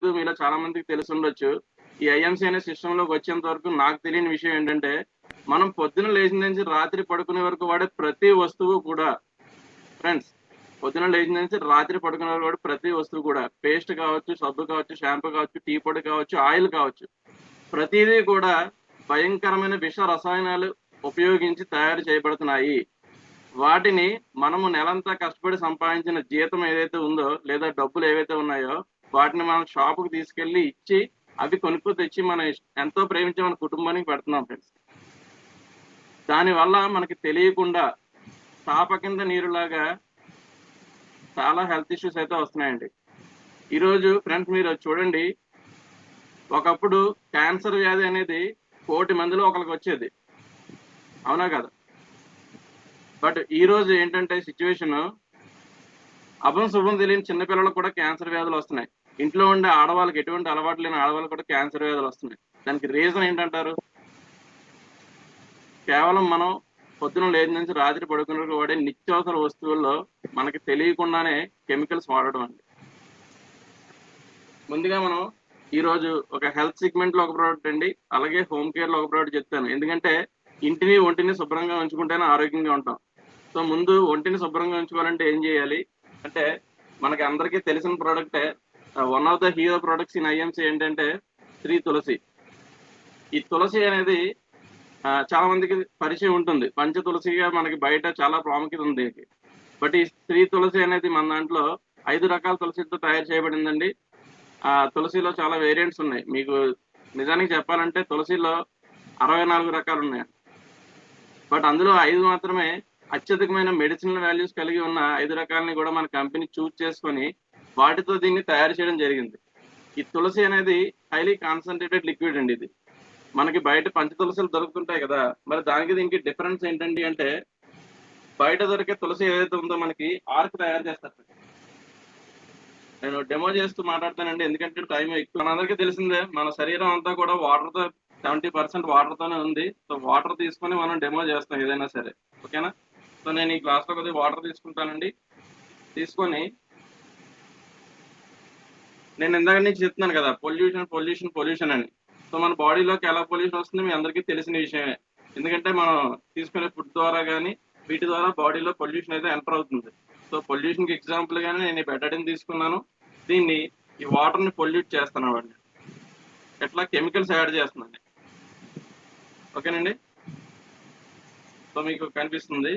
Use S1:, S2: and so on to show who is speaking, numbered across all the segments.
S1: మీలో చాలా మందికి తెలిసి ఉండొచ్చు. ఈ ఐఎంసీ అనే సిస్టమ్‌లోకి వచ్చేంత వరకు నాకు తెలియని విషయం ఏంటంటే, మనం పొద్దున లేచిన నుంచి రాత్రి పడుకునే వరకు వాడే ప్రతి వస్తువు కూడా ఫ్రెండ్స్, పొద్దున లేచిన నుంచి రాత్రి పడుకునే వరకు వాడే ప్రతి వస్తువు కూడా పేస్ట్ కావచ్చు, సబ్బు కావచ్చు, షాంపూ కావచ్చు, టీ పొడి కావచ్చు, ఆయిల్ కావచ్చు. ప్రతీదీ కూడా భయంకరమైన విష రసాయనాలు ఉపయోగించి తయారు చేయబడుతున్నాయి. వాటిని మనము నెలంతా కష్టపడి సంపాదించిన జీతం ఏదైతే ఉందో, లేదా డబ్బులు ఏవైతే ఉన్నాయో, వాటిని మనం షాపుకి తీసుకెళ్ళి ఇచ్చి, అవి కొనుక్కు తెచ్చి మన ఎంతో ప్రేమించే మన కుటుంబానికి పెడుతున్నాం ఫ్రెండ్స్. దానివల్ల మనకి తెలియకుండా చాప కింద నీరులాగా చాలా హెల్త్ ఇష్యూస్ అయితే వస్తున్నాయండి. ఈరోజు ఫ్రెండ్స్ మీరు చూడండి, ఒకప్పుడు క్యాన్సర్ వ్యాధి అనేది 1,00,00,000 మందిలో ఒకళ్ళకి వచ్చేది. అవునా కదా? బట్ ఈరోజు ఏంటంటే సిచ్యువేషను, అభం శుభం తెలియని చిన్న పిల్లలకు కూడా క్యాన్సర్ వ్యాధులు వస్తున్నాయి. ఇంట్లో ఉండే ఆడవాళ్ళకి ఎటువంటి అలవాటు లేని ఆడవాళ్ళకి కూడా క్యాన్సర్ వ్యాధులు వస్తున్నాయి. దానికి రీజన్ ఏంటంటారు? కేవలం మనం పొద్దున లేచిన నుంచి రాత్రి పడుకునే వరకు వాడే నిత్యావసర వస్తువుల్లో మనకి తెలియకుండానే కెమికల్స్ వాడడం అండి. ముందుగా మనం ఈరోజు ఒక హెల్త్ సెగ్మెంట్ లో ఒక ప్రోడక్ట్ అండి, అలాగే హోమ్ కేర్ లో ఒక ప్రోడక్ట్ చెప్తాను. ఎందుకంటే ఇంటిని ఒంటిని శుభ్రంగా ఉంచుకుంటేనే ఆరోగ్యంగా ఉంటాం. సో ముందు ఒంటిని శుభ్రంగా ఉంచుకోవాలంటే ఏం చేయాలి అంటే, మనకి అందరికీ తెలిసిన ప్రోడక్టే, one of the hero products in IMC ఏంటంటే శ్రీ తులసి. ఈ తులసి అనేది చాలా మందికి పరిచయం ఉంటుంది. పంచ తులసిగా మనకి బయట చాలా ప్రాముఖ్యత ఉంది. బట్ ఈ శ్రీ తులసి అనేది మన దాంట్లో 5 రకాల తులసితో తయారు చేయబడిందండి. ఆ తులసిలో చాలా వేరియంట్స్ ఉన్నాయి. మీకు నిజానికి చెప్పాలంటే తులసిలో 64 రకాలు ఉన్నాయి. బట్ అందులో 5 మాత్రమే అత్యధికమైన మెడిసినల్ వాల్యూస్ కలిగి ఉన్న 5 రకాలని కూడా మన కంపెనీ చూజ్ చేసుకొని వాటితో దీన్ని తయారు చేయడం జరిగింది. ఈ తులసి అనేది హైలీ కాన్సన్ట్రేటెడ్ లిక్విడ్ అండి. ఇది మనకి బయట పంచ తులసిలు దొరుకుతుంటాయి కదా, మరి దానికి దీనికి డిఫరెన్స్ ఏంటండి అంటే, బయట దొరికే తులసి ఏదైతే ఉందో మనకి ఆర్క్ తయారు చేస్తారు. నేను డెమో చేస్తూ మాట్లాడతానండి, ఎందుకంటే టైం ఎక్కువ. మనందరికీ తెలిసిందే, మన శరీరం అంతా కూడా వాటర్తో 70% వాటర్తోనే ఉంది. సో వాటర్ తీసుకొని మనం డెమో చేస్తాం ఏదైనా సరే, ఓకేనా? సో నేను ఈ గ్లాస్లో కొద్దిగా వాటర్ తీసుకుంటానండి. తీసుకొని నేను ఇందాక నుంచి చెప్తున్నాను కదా, పొల్యూషన్ పొల్యూషన్ పొల్యూషన్ అని. సో మన బాడీలోకి ఎలా పొల్యూషన్ వస్తుంది మీ అందరికీ తెలిసిన విషయమే. ఎందుకంటే మనం తీసుకునే ఫుడ్ ద్వారా కానీ వీటి ద్వారా బాడీలో పొల్యూషన్ అయితే ఎంటర్ అవుతుంది. సో పొల్యూషన్కి ఎగ్జాంపుల్ గానే నేను ఈ బెటాడిన్ తీసుకున్నాను. దీన్ని ఈ వాటర్ని పొల్యూట్ చేస్తున్నాను అండి. ఎట్లా కెమికల్స్ యాడ్ చేస్తున్నాను, ఓకేనండి? సో మీకు కనిపిస్తుంది.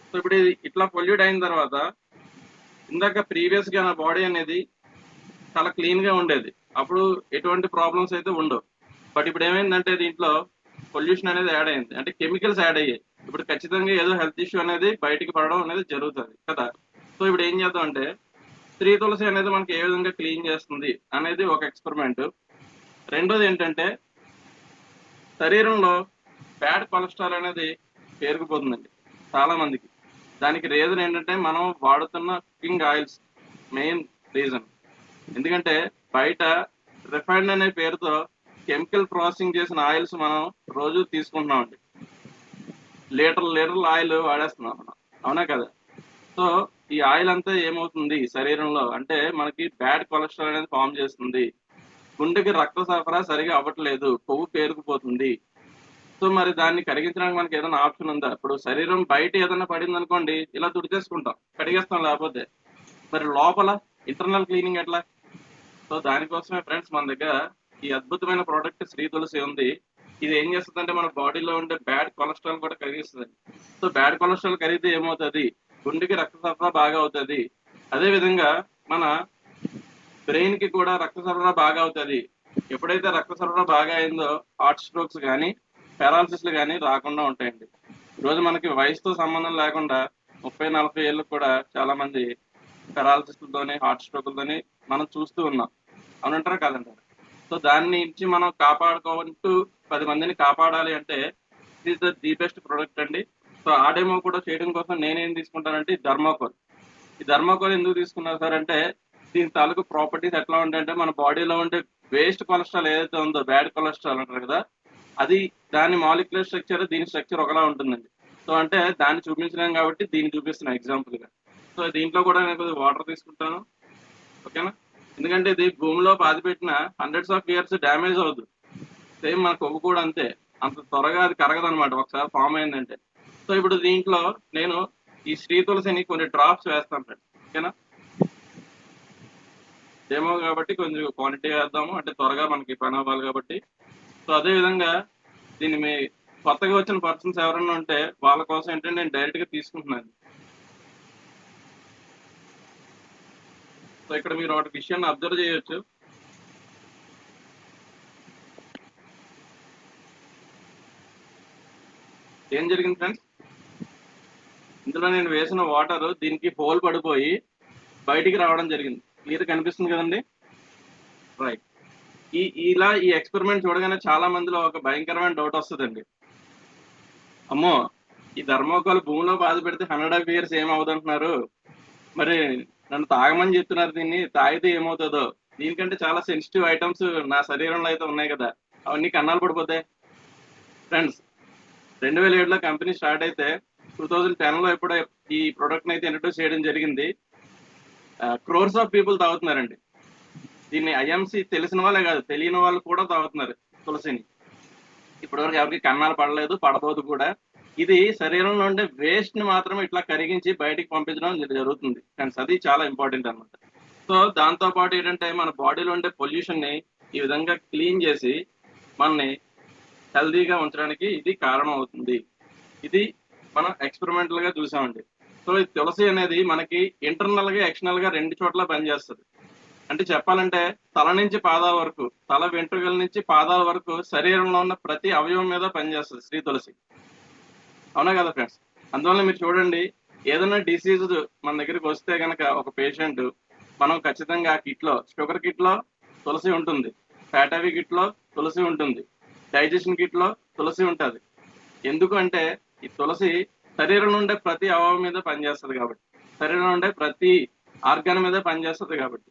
S1: సో ఇప్పుడు ఇది ఇట్లా పొల్యూట్ అయిన తర్వాత, ఇందాక ప్రీవియస్ గా నా బాడీ అనేది చాలా క్లీన్ గా ఉండేది, అప్పుడు ఎటువంటి ప్రాబ్లమ్స్ అయితే ఉండవు. బట్ ఇప్పుడు ఏమైందంటే దీంట్లో పొల్యూషన్ అనేది యాడ్ అయింది, అంటే కెమికల్స్ యాడ్ అయ్యాయి. ఇప్పుడు ఖచ్చితంగా ఏదో హెల్త్ ఇష్యూ అనేది బయటికి పడడం అనేది జరుగుతుంది కదా. సో ఇప్పుడు ఏం చేద్దాం అంటే, స్త్రీ తులసి అనేది మనకి ఏ విధంగా క్లీన్ చేస్తుంది అనేది ఒక ఎక్స్పెరిమెంట్. రెండోది ఏంటంటే, శరీరంలో బ్యాడ్ కొలెస్ట్రాల్ అనేది పేరుకుపోతుందండి చాలా మందికి. దానికి రీజన్ ఏంటంటే మనం వాడుతున్న కుకింగ్ ఆయిల్స్ మెయిన్ రీజన్. ఎందుకంటే బయట రిఫైండ్ అనే పేరుతో కెమికల్ ప్రాసెసింగ్ చేసిన ఆయిల్స్ మనం రోజు తీసుకుంటున్నామండి. లీటర్ల ఆయిల్ వాడేస్తున్నాం మనం, అవునా కదా? సో ఈ ఆయిల్ అంతా ఏమవుతుంది శరీరంలో అంటే, మనకి బ్యాడ్ కొలెస్ట్రాల్ అనేది ఫామ్ చేస్తుంది. గుండెకి రక్త సరఫరా సరిగా అవ్వట్లేదు, కొవ్వు పేరుకుపోతుంది. సో మరి దాన్ని కరిగించడానికి మనకి ఏదైనా ఆప్షన్ ఉందా? ఇప్పుడు శరీరం బయట ఏదైనా పడింది అనుకోండి, ఇలా తుడిచేసుకుంటాం, కడిగేస్తాం. లేకపోతే మరి లోపల ఇంటర్నల్ క్లీనింగ్ ఎట్లా? సో దానికోసమే ఫ్రెండ్స్ మన దగ్గర ఈ అద్భుతమైన ప్రోడక్ట్ శ్రీ తులసి ఉంది. ఇది ఏం చేస్తుందంటే మన బాడీలో ఉండే బ్యాడ్ కొలెస్ట్రాల్ కూడా కరిగిస్తుంది. సో బ్యాడ్ కొలెస్ట్రాల్ కరిగితే ఏమవుతుంది? గుండెకి రక్త సరఫరా బాగా అవుతుంది. అదే విధంగా మన బ్రెయిన్ కి కూడా రక్త సరఫరా బాగా అవుతుంది. ఎప్పుడైతే రక్త సరఫరా బాగా అయిందో హార్ట్ స్ట్రోక్స్ కానీ పారాలసిస్లు కానీ రాకుండా ఉంటాయండి. ఈరోజు మనకి వయసుతో సంబంధం లేకుండా 30-40 ఏళ్ళకు కూడా చాలా మంది పారాలసిస్లతోని హార్ట్ స్ట్రోక్లతోని మనం చూస్తూ ఉన్నాం. అవునంటారా కాదంటారా? సో దాన్ని నుంచి మనం కాపాడుకుంటూ 10 మందిని కాపాడాలి అంటే it is the best product అండి. సో ఆ డెమో కూడా చేయడం కోసం నేనేం తీసుకుంటానంటే థర్మాకోల్. ఈ థర్మాకోల్ ఎందుకు తీసుకున్నా సార్ అంటే, దీని తాలూకు ప్రాపర్టీస్ ఎట్లా ఉంటాయంటే, మన బాడీలో ఉండే వేస్ట్ కొలెస్ట్రాల్ ఏదైతే ఉందో, బ్యాడ్ కొలెస్ట్రాల్ అంటారు కదా, అది దాని మాలిక్యులర్ స్ట్రక్చర్ దీని స్ట్రక్చర్ ఒకలా ఉంటుందండి. సో అంటే దాన్ని చూపించలేం కాబట్టి దీన్ని చూపిస్తున్నా ఎగ్జాంపుల్ గా. సో దీంట్లో కూడా నేను కొద్దిగా వాటర్ తీసుకుంటాను. ఓకేనా? ఎందుకంటే ఇది భూమిలో పాతిపెట్టిన హండ్రెడ్స్ ఆఫ్ ఇయర్స్ డ్యామేజ్ అవుతుంది. సేమ్ మన కొవ్వు కూడా అంతే, అంత త్వరగా అది కరగదనమాట ఒకసారి ఫామ్ అయిందంటే. సో ఇప్పుడు దీంట్లో నేను ఈ శ్రీ తులసిని కొన్ని డ్రాప్స్ వేస్తాను ఫ్రెండ్స్. ఓకేనా? డెమో కాబట్టి కొంచెం క్వాంటిటీ వేద్దాము, అంటే త్వరగా మనకి పని అవ్వాలి కాబట్టి. సో అదే విధంగా దీన్ని మీ కొత్తగా వచ్చిన పర్సన్స్ ఎవరైనా ఉంటే వాళ్ళ కోసం ఏంటంటే నేను డైరెక్ట్ గా తీసుకుంటున్నాను. సో ఇక్కడ మీరు ఒకటి విషయాన్ని అబ్జర్వ్ చేయొచ్చు. ఏం జరిగింది ఫ్రెండ్స్, ఇందులో నేను వేసిన వాటర్ దీనికి హోల్ పడిపోయి బయటికి రావడం జరిగింది. క్లియర్ కనిపిస్తుంది కదండి? రైట్. ఇలా ఈ ఎక్స్పెరిమెంట్ చూడగానే చాలా మందిలో ఒక భయంకరమైన డౌట్ వస్తుందండి. అమ్మో, ఈ థర్మోకోల్ భూమిలో బాధ పెడితే 100 ఆఫ్ ఇయర్స్ ఏమవుతుంటున్నారు, మరి నన్ను తాగమని చెప్తున్నారు, దీన్ని తాగితే ఏమవుతుందో, దీనికంటే చాలా సెన్సిటివ్ ఐటమ్స్ నా శరీరంలో అయితే ఉన్నాయి కదా, అవన్నీ కన్నాలు పడిపోతాయి. ఫ్రెండ్స్ 2007లో కంపెనీ స్టార్ట్ అయితే 2010లో ఎప్పుడో ఈ ప్రొడక్ట్ అయితే ఇంట్రడ్యూస్ చేయడం జరిగింది. క్రోర్స్ ఆఫ్ పీపుల్ తాగుతున్నారండి దీన్ని. ఐఎంసి తెలిసిన వాళ్ళే కాదు, తెలియని వాళ్ళు కూడా తాగుతున్నారు తులసిని. ఇప్పటివరకు ఎవరికి కన్నాలు పడలేదు, పడబోదు కూడా. ఇది శరీరంలో ఉండే వేస్ట్ ని మాత్రమే ఇట్లా కరిగించి బయటికి పంపించడం జరుగుతుంది ఫ్రెండ్స్. అది చాలా ఇంపార్టెంట్ అనమాట. సో దాంతో పాటు ఏంటంటే మన బాడీలో ఉండే పొల్యూషన్ ని ఈ విధంగా క్లీన్ చేసి మనని హెల్దీగా ఉంచడానికి ఇది కారణం అవుతుంది. ఇది మనం ఎక్స్పెరిమెంటల్ గా చూసామండి. సో ఈ తులసి అనేది మనకి ఇంటర్నల్ గా ఎక్స్టర్నల్ గా రెండు చోట్ల పనిచేస్తుంది. అంటే చెప్పాలంటే తల నుంచి పాదాల వరకు, తల వెంట్రుకల నుంచి పాదాల వరకు శరీరంలో ఉన్న ప్రతి అవయవం మీద పనిచేస్తుంది శ్రీ తులసి. అవునా కదా ఫ్రెండ్స్? అందువల్ల మీరు చూడండి, ఏదైనా డిసీజ్ మన దగ్గరికి వస్తే కనుక ఒక పేషెంట్, మనం ఖచ్చితంగా కిట్ లో, షుగర్ కిట్ లో తులసి ఉంటుంది, ఫ్యాటవీ కిట్ లో తులసి ఉంటుంది, డైజెషన్ కిట్ లో తులసి ఉంటుంది. ఎందుకు అంటే ఈ తులసి శరీరం ఉండే ప్రతి అవయవం మీద పనిచేస్తుంది కాబట్టి, శరీరం ఉండే ప్రతి ఆర్గాన్ మీద పనిచేస్తుంది కాబట్టి.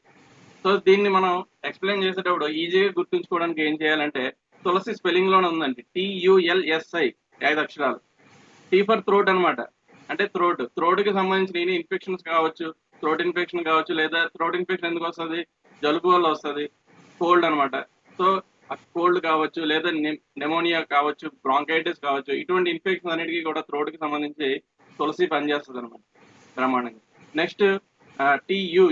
S1: సో దీన్ని మనం ఎక్స్ప్లెయిన్ చేసేటప్పుడు ఈజీగా గుర్తుంచుకోవడానికి ఏం చేయాలంటే, తులసి స్పెల్లింగ్ లోనే ఉందండి, TULSI, 5 అక్షరాలు. టీ ఫర్ థ్రోట్ అనమాట. అంటే థ్రోట్ కి సంబంధించిన ఇన్ఫెక్షన్స్ కావచ్చు, థ్రోట్ ఇన్ఫెక్షన్ కావచ్చు, లేదా థ్రోట్ ఇన్ఫెక్షన్ ఎందుకు వస్తుంది, జలుబు వల్ల వస్తుంది, కోల్డ్ అనమాట. సో కోల్డ్ కావచ్చు, లేదా నెమోనియా కావచ్చు, బ్రాంకైటిస్ కావచ్చు, ఇటువంటి ఇన్ఫెక్షన్ అన్నిటికీ కూడా థ్రోట్ కి సంబంధించి తులసి పనిచేస్తుంది అనమాట బ్రహ్మాండంగా. Next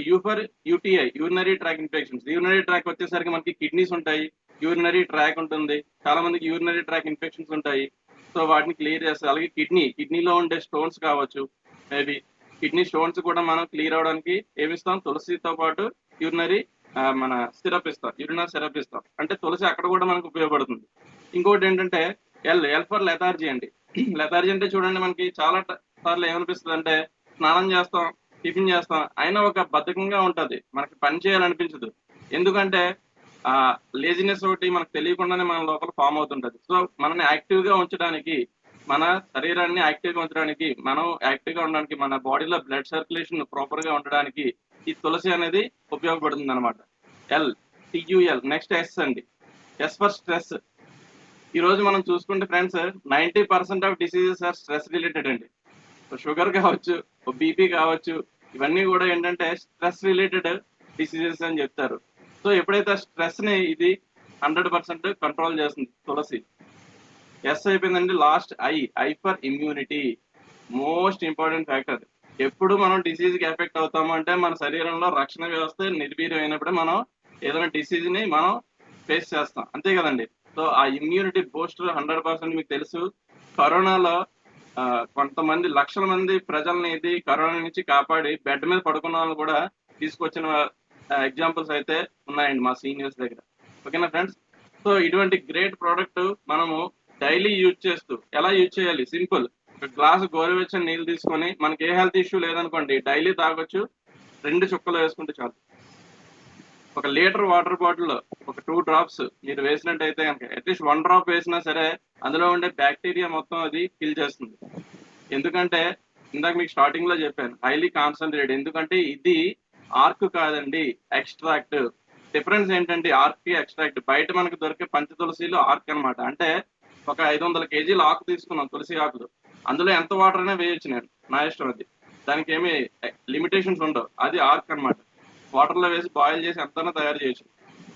S1: you for UTI, urinary tract infections. Urinary tract వచ్చేసరికి మనకి కిడ్నీస్ ఉంటాయి, యూరినరీ ట్రాక్ ఉంటుంది, చాలా మందికి యూరినరీ ట్రాక్ ఇన్ఫెక్షన్స్ ఉంటాయి. సో వాటిని క్లియర్ చేస్తారు. అలాగే కిడ్నీలో ఉండే స్టోన్స్ కావచ్చు, మేబీ కిడ్నీ స్టోన్స్ కూడా మనం క్లియర్ అవడానికి ఏమిస్తాం, తులసితో పాటు యూరినరీ మన సిరప్ ఇస్తాం, యూరినరీ సిరప్ ఇస్తాం. అంటే తులసి అక్కడ కూడా మనకు ఉపయోగపడుతుంది. ఇంకోటి ఏంటంటే ఎల్ ఫర్ లెథార్జీ అండి. లెథార్జీ అంటే చూడండి, మనకి చాలా సార్లు ఏమనిపిస్తుంది అంటే, స్నానం చేస్తాం, టిఫిన్ చేస్తాం, అయినా ఒక బద్ధకంగా ఉంటది, మనకి పని చేయాలనిపించదు. ఎందుకంటే ఆ లేజినెస్ ఒకటి మనకు తెలియకుండానే మన లోపల ఫామ్ అవుతుంటది. సో మనల్ని యాక్టివ్ గా ఉంచడానికి, మన శరీరాన్ని యాక్టివ్ గా ఉంచడానికి, మనం యాక్టివ్ గా ఉండడానికి, మన బాడీలో బ్లడ్ సర్క్యులేషన్ ప్రాపర్ గా ఉండడానికి ఈ తులసి అనేది ఉపయోగపడుతుంది అనమాట. TUL. నెక్స్ట్ S అండి, S ఫర్ స్ట్రెస్. ఈ రోజు మనం చూసుకుంటే friends 90% of diseases are stress related అండి. షుగర్ కావచ్చు, BP కావచ్చు, ఇవన్నీ కూడా ఏంటంటే స్ట్రెస్ రిలేటెడ్ డిసీజెస్ అని చెప్తారు. సో ఎప్పుడైతే స్ట్రెస్ ని ఇది 100% కంట్రోల్ చేస్తుంది తులసి. S అయిపోయిందండి. Last I for immunity, most important factor. ఎప్పుడు మనం డిసీజ్ కి ఎఫెక్ట్ అవుతాము అంటే మన శరీరంలో రక్షణ వ్యవస్థ నిర్వీర్యం అయినప్పుడే మనం ఏదైనా డిసీజ్ ని మనం ఫేస్ చేస్తాం, అంతే కదండి. సో ఆ ఇమ్యూనిటీ బూస్టర్ 100% మీకు తెలుసు. కరోనాలో కొంతమంది లక్షల మంది ప్రజల్ని ఇది కరోనా నుంచి కాపాడి బెడ్ మీద పడుకున్న వాళ్ళు కూడా తీసుకొచ్చిన ఎగ్జాంపుల్స్ అయితే ఉన్నాయండి మా సీనియర్స్ దగ్గర. ఓకేనా ఫ్రెండ్స్? సో ఇటువంటి గ్రేట్ ప్రోడక్ట్ మనము డైలీ యూజ్ చేస్తూ, ఎలా యూజ్ చేయాలి, సింపుల్. ఒక గ్లాసు గోరువెచ్చని నీళ్ళు తీసుకొని, మనకి ఏ హెల్త్ ఇష్యూ లేదనుకోండి, డైలీ తాగొచ్చు, 2 చుక్కలు వేసుకుంటే చాలు. ఒక లీటర్ వాటర్ బాటిల్ ఒక 2 డ్రాప్స్ మీరు వేసినట్టయితే కనుక, అట్లీస్ట్ 1 డ్రాప్ వేసినా సరే అందులో ఉండే బ్యాక్టీరియా మొత్తం అది కిల్ చేస్తుంది. ఎందుకంటే ఇందాక మీకు స్టార్టింగ్ లో చెప్పాను, హైలీ కాన్సన్ట్రేట్. ఎందుకంటే ఇది ఆర్క్ కాదండి, ఎక్స్ట్రాక్ట్. డిఫరెన్స్ ఏంటంటే ఆర్క్ కి ఎక్స్ట్రాక్ట్. బయట మనకు దొరికే పంచ తులసిలో ఆర్క్ అనమాట. అంటే ఒక 500 kg ఆకు తీసుకున్నాం, తులసి ఆకులు, అందులో ఎంత వాటర్ అయినా వేయొచ్చు నేను, నా ఇష్టం అది. దానికి ఏమి లిమిటేషన్స్ ఉండవు. అది ఆర్క్ అన్నమాట. వాటర్ లో వేసి బాయిల్ చేసి ఎంతైనా తయారు చేయొచ్చు.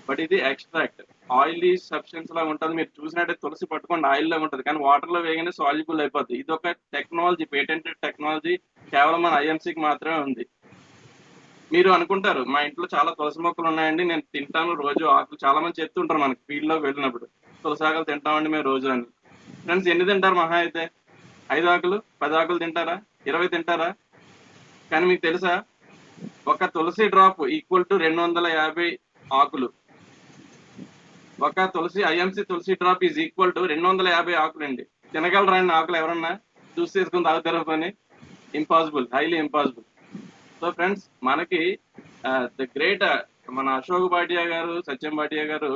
S1: బట్ ఇది ఎక్స్ట్రాక్ట్ ఆయిలీ సబ్స్టెన్స్ లాగా ఉంటుంది. మీరు చూసినట్టే తులసి పట్టుకోండి ఆయిల్ లాగా ఉంటుంది, కానీ వాటర్ లో వేయగానే సాల్యుబుల్ అయిపోద్ది. ఇది ఒక టెక్నాలజీ, పేటెంటెడ్ టెక్నాలజీ, కేవలం మన ఐఎంసీకి మాత్రమే ఉంది. మీరు అనుకుంటారు మా ఇంట్లో చాలా తులసి మొక్కలు ఉన్నాయండి, నేను తింటాను రోజు ఆకులు. చాలా మంది చెప్తుంటారు మనకి ఫీల్డ్ లోకి వెళ్ళినప్పుడు, తులసి ఆకులు తింటామండి మేము రోజు అని. ఫ్రెండ్స్, ఎన్ని తింటారు మహా అయితే? 5 ఆకులు, 10 ఆకులు తింటారా? 20 తింటారా? కానీ మీకు తెలుసా, ఒక తులసి డ్రాప్ ఈక్వల్ టు 250 ఆకులు. ఒక Tulsi IMC Tulsi drop is equal to 250 ఆకులు అండి. తినగలరా అండి ఆకులు ఎవరన్నా? చూస్ చేసుకుని తాగుతారా పని? Impossible, highly impossible. So friends, మనకి ద గ్రేట్ మన అశోక్ భాటియా గారు, సత్యం భాటియా గారు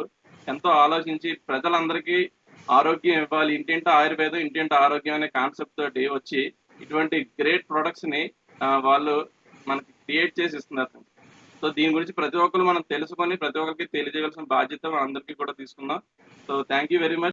S1: ఎంతో ఆలోచించి ప్రజలందరికీ ఆరోగ్యం ఇవ్వాలి, ఇంటింటి ఆయుర్వేదం ఇంటింటి ఆరోగ్యం అనే కాన్సెప్ట్ తోటి వచ్చి ఇటువంటి గ్రేట్ ప్రొడక్ట్స్ ని వాళ్ళు మనకి క్రియేట్ చేసి ఇస్తున్నారు. సో దీని గురించి ప్రతి ఒక్కరు మనం తెలుసుకొని ప్రతి ఒక్కరికి తెలియజేయాల్సిన బాధ్యత మనందరికీ కూడా తీసుకుందాం. So thank you very much.